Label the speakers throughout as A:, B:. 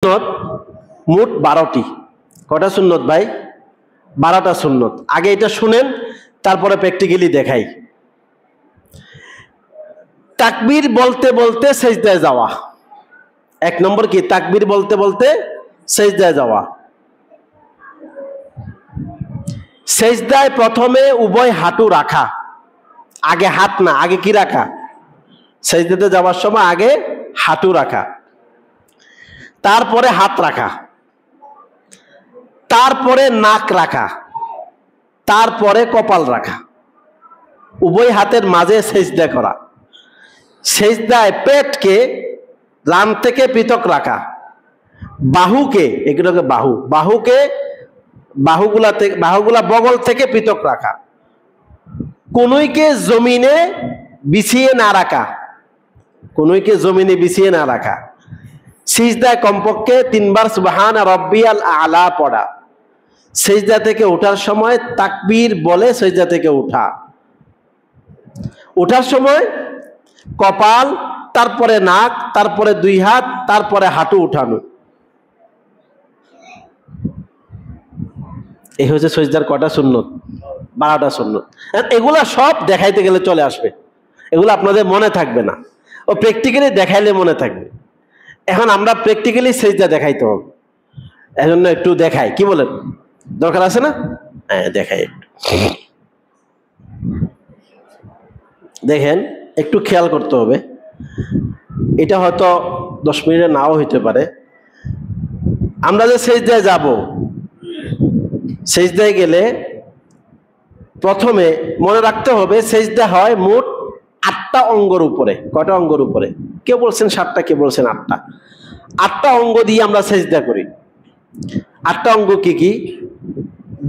A: সুন্নত মোট 12টি। কটা সুন্নত ভাই? 12টা সুন্নত। আগে এটা শুনেন, তারপরে প্র্যাকটিক্যালি দেখাই। তাকবীর বলতে বলতে সেজদায় যাওয়া। এক নম্বর কি? তাকবীর বলতে বলতে সেজদায় যাওয়া। সেজদায় প্রথমে উভয় হাঁটু রাখা, আগে হাত না, আগে কি রাখা? সেজদাতে যাওয়ার সময় আগে হাঁটু রাখা, তারপরে হাত রাখা, তারপরে নাক রাখা, তারপরে কপাল রাখা, উভয় হাতের মাঝে সেজদা করা। সেজদায় পেটকে রান থেকে পৃথক রাখা, বাহুকে, এগুলোকে বাহুগুলা বগল থেকে পৃথক রাখা, কনুইকে জমিনে বিছিয়ে না রাখা, কনুইকে জমিনে বিছিয়ে না রাখা, সিজদায় কমপক্ষে 3 বার সুবহানা রাব্বিয়াল আলা পড়া, সিজদা থেকে ওঠার সময় তাকবীর বলে সিজদা থেকে ওঠা, ওঠার সময় কপাল, তারপরে নাক, তারপরে 2 হাত, তারপরে হাঁটু উঠানো। এই হচ্ছে সিজদার কটা সুন্নত? 12টা সুন্নত। এগুলা সব দেখাইতে গেলে চলে আসবে, এগুলো আপনাদের মনে থাকবে না, ও প্র্যাকটিক্যালি দেখাইলে মনে থাকবে। এখন আমরা প্র্যাকটিক্যালি সেজদা দেখাইতে হবে, এজন্য একটু দেখাই, কি বলেন? দরকার আছে না? হ্যাঁ, দেখাই একটু। দেখেন, একটু খেয়াল করতে হবে। এটা হয়তো 10 মিনিটে নাও হইতে পারে। আমরা যে সেজদায় যাব, সেজদায় গেলে প্রথমে মনে রাখতে হবে সেজদা হয় মোট 8টা অঙ্গের উপরে। কয়টা অঙ্গের উপরে? কেউ বলছেন 7টা, কেউ বলছেন 8টা। 8টা অঙ্গ দিয়ে আমরা সেজদা করি। 8টা অঙ্গ কি কি?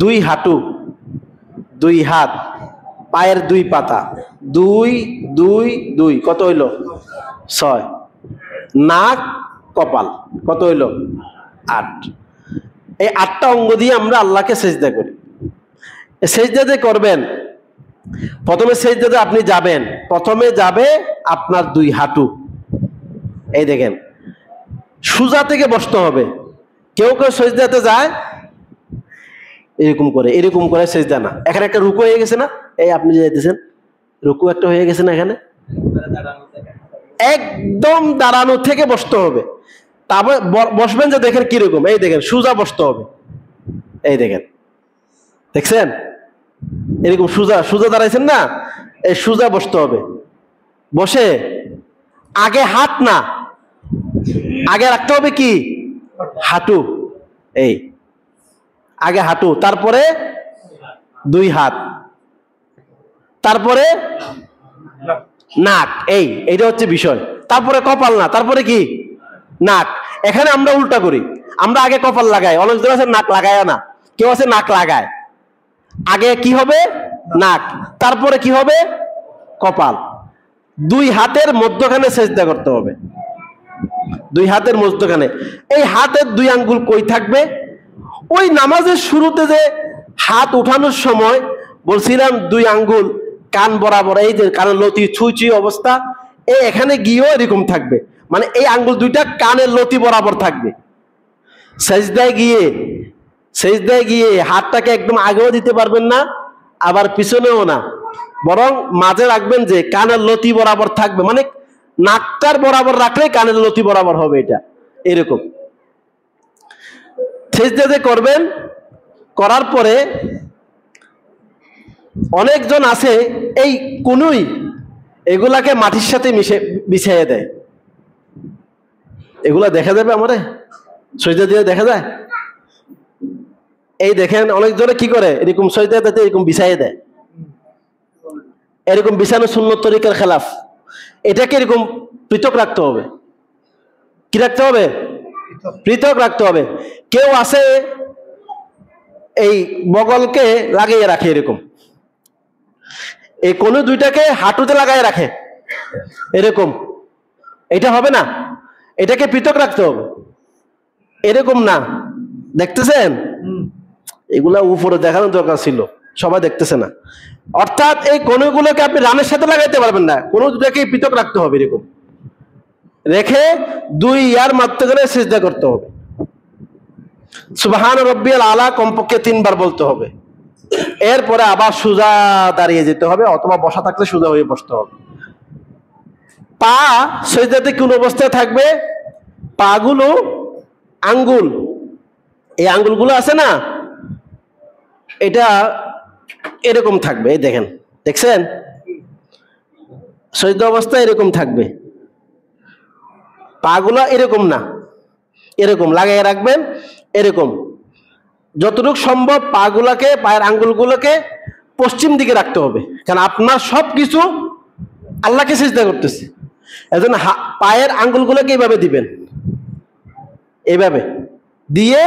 A: 2 হাঁটু, 2 হাত, পায়ের 2 পাতা, 2 2 2, কত হইল? 6। নাক, কপাল, কত হইল? 8। এই 8টা অঙ্গ দিয়ে আমরা আল্লাহকে সেজদা করি। সেজদা যে করবেন, প্রথমে সেজদাতে আপনি যাবেন, প্রথমে যাবে আপনার 2 হাঁটু। এই দেখেন, সোজা থেকে বসতে হবে। কেউ কেউ সেজদাতে যায় এরকম করে, এরকম করে সেজদা না। এখানে একটা রুকু হয়ে গেছে না? এই আপনি যে যেতেছেন, রুকু একটা হয়ে গেছে না? এখানে একদম দাঁড়ানো থেকে বসতে হবে। তারপর বসবেন যে দেখেন কিরকম, এই দেখেন সোজা বসতে হবে। এই দেখেন, দেখছেন? এরকম সোজা সোজা দাঁড়াইছেন না? এই সোজা বসতে হবে। বসে আগে হাত না, আগে রাখতে হবে কি? হাঁটু। এই আগে হাঁটু, তারপরে 2 হাত, তারপরে নাক। এইটা হচ্ছে বিষয়। তারপরে কপাল না, তারপরে কি? নাক। এখানে আমরা উল্টা করি, আমরা আগে কপাল লাগাই। অনেকজন আছে নাক লাগায় না, কেউ আছে নাক লাগায়। আগে কি হবে? নাক, তারপরে কি হবে? কপাল। 2 হাতের মধ্যখানে সেজদা করতে হবে। 2 হাতের মধ্যখানে। এই হাতের 2 আঙ্গুল কই থাকবে? ওই নামাজের শুরুতে যে হাত উঠানোর সময় বলছিলাম 2 আঙ্গুল কান বরাবর, এই যে কানের লতি ছুঁই ছুঁই অবস্থা, এখানে গিয়েও এরকম থাকবে। মানে এই আঙ্গুল 2টা কানের লতি বরাবর থাকবে। সেজদায় গিয়ে হাতটাকে একদম আগেও দিতে পারবেন না, আবার পিছনেও না, বরং মাঝে রাখবেন যে কানের লতি বরাবর থাকবে। মানে নাকটার বরাবর রাখলে কানের লতি বরাবর হবে, এটা এরকম। সেজদাতে করবেন, করার পরে অনেকজন আছে এই কনুই এগুলাকে মাটির সাথে বিছাইয়ে দেয়। এগুলা দেখা যাবে আমারে সেজদা দিয়ে দেখা যায়। এই দেখেন, অনেকজনে কি করে, এরকম সেজদাতে এরকম বিছাইয়ে দেয়। এরকম বিছানো সুন্নত তরিকার খেলাফ। এটাকে এরকম পৃথক রাখতে হবে। কি রাখতে হবে? পৃথক রাখতে হবে। কেউ আছে এই বগলকে লাগিয়ে রাখে এরকম, এই কোন 2টাকে হাঁটুতে লাগায় রাখে এরকম। এটা হবে না, এটাকে পৃথক রাখতে হবে। এরকম না, দেখতেছেন? এগুলা উপরে দেখানোর দরকার ছিল, সবাই দেখতেছে না। অর্থাৎ এই কোনগুলোকে আপনি রানের সাথে লাগাইতে পারবেন না, কোন 2টাকে পৃথক রাখতে হবে। এরকম রেখে 2 ইয়ার মাধ্যমে সেজদা করতে হবে। সুবহান রব্বিয়াল আলা কমপক্ষে 3 বার বলতে হবে। এরপরে আবার সোজা দাঁড়িয়ে যেতে হবে, অথবা বসা থাকলে সোজা হয়ে বসতে হবে। পা সিজদাতে কোন অবস্থায় থাকবে? পাগুলো আঙ্গুল, এই আঙ্গুলগুলো আছে না, এটা এরকম থাকবে। এই দেখেন, দেখছেন? সিজদা অবস্থায় এরকম থাকবে। পাগুলো এরকম না, এরকম লাগাই রাখবেন, এরকম। যতটুকু সম্ভব পাগুলোকে, পায়ের আঙ্গুলগুলোকে পশ্চিম দিকে রাখতে হবে, কারণ আপনার সবকিছু আল্লাহকে সিজদা করতেছে। এজন্য পায়ের আঙ্গুলগুলোকে এইভাবে দিবেন, এইভাবে দিয়ে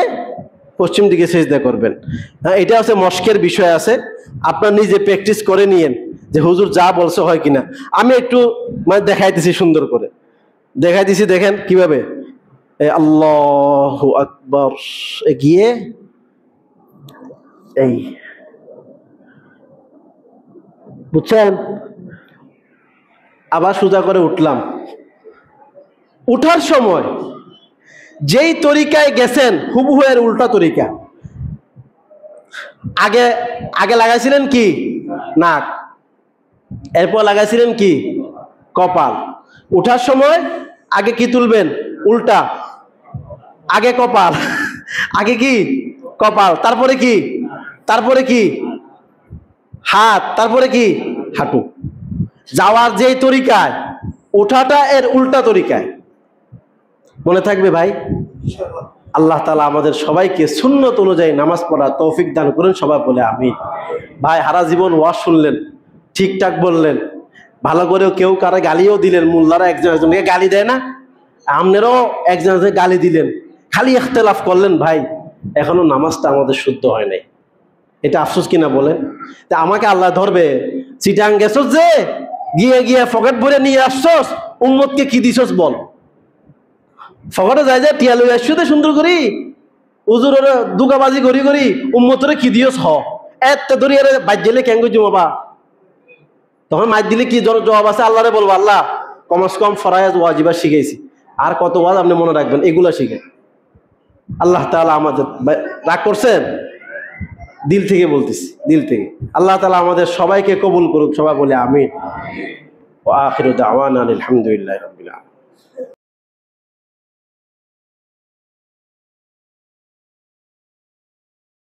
A: পশ্চিম দিকে সিজদা করবেন। হ্যাঁ, এটা হচ্ছে মস্কের বিষয় আছে, আপনার নিজে প্র্যাকটিস করে নিয়েন যে হুজুর যা বলছে হয় কিনা। আমি একটু মানে দেখাইতেছি, সুন্দর করে দেখাইতেছি। দেখেন কিভাবে, আল্লাহু আকবার গিয়ে এই, বুঝছেন? আবার সোজা করে উঠলাম। উঠার সময় যেই তরিকায় গেছেন হুবহু এর উল্টা তরিকা। আগে আগে লাগাইছিলেন কি? নাক। এরপর লাগাইছিলেন কি? কপাল। উঠার সময় আগে কি তুলবেন? উল্টা। আগে কপাল, আগে কি? কপাল, তারপরে কি? তারপরে কি? হাত, তারপরে কি? হাঁটু। যাওয়ার যেই তরিকায়, উঠাটা এর উল্টা তরিকায়। মনে থাকবে ভাই? আল্লাহ তাআলা আমাদের সবাইকে সুন্নত অনুযায়ী নামাজ পড়ার তৌফিক দান করুন, সবাই বলে আমিন। ভাই সারা জীবন ওয়াজ শুনলেন, ঠিকঠাক বললেন, ভালো করেও কেউ কারা গালিও দিলেন। মোল্লারা একজন একজনকে গালি দেয় না? আপনারাও একজনকে গালি দিলেন, খালি ইখতিলাফ করলেন। ভাই এখনো নামাজটা আমাদের শুদ্ধ হয় নাই। এটা আফসোস কিনা বলেন? তা আমাকে আল্লাহ ধরবে? চিটাং গেছস যে, গিয়ে গিয়ে পকেট ভরে নিয়ে আসছস, উম্মতকে কি দিছস বল। ফকটে যাই যায় টিয়া লই আসছো তো সুন্দর করি, উজুর দুগাবাজি করি করি, উম্মতরে কি দিয়স হ এত ধরি এর বাইর দিলে কেন গই জমাবা। তখন মাইর দিলে কি জবাব আছে? আল্লাহরে বলবো, আল্লাহ কমস কম ফরায়াজ ওয়াজিবা শিখাইছি, আর কত ওয়াজ আপনি মনে রাখবেন, এগুলা শিখে। আল্লাহ তাআলা আমাদের, রাগ করছেন? দিল থেকে বলতেছি, দিল থেকে। আল্লাহ তাআলা আমাদের সবাইকে কবুল করুক, সবাই বলে আমিন। ওয়া আখিরু দাওয়ানা আলহামদুলিল্লাহি রাব্বিল আলামিন।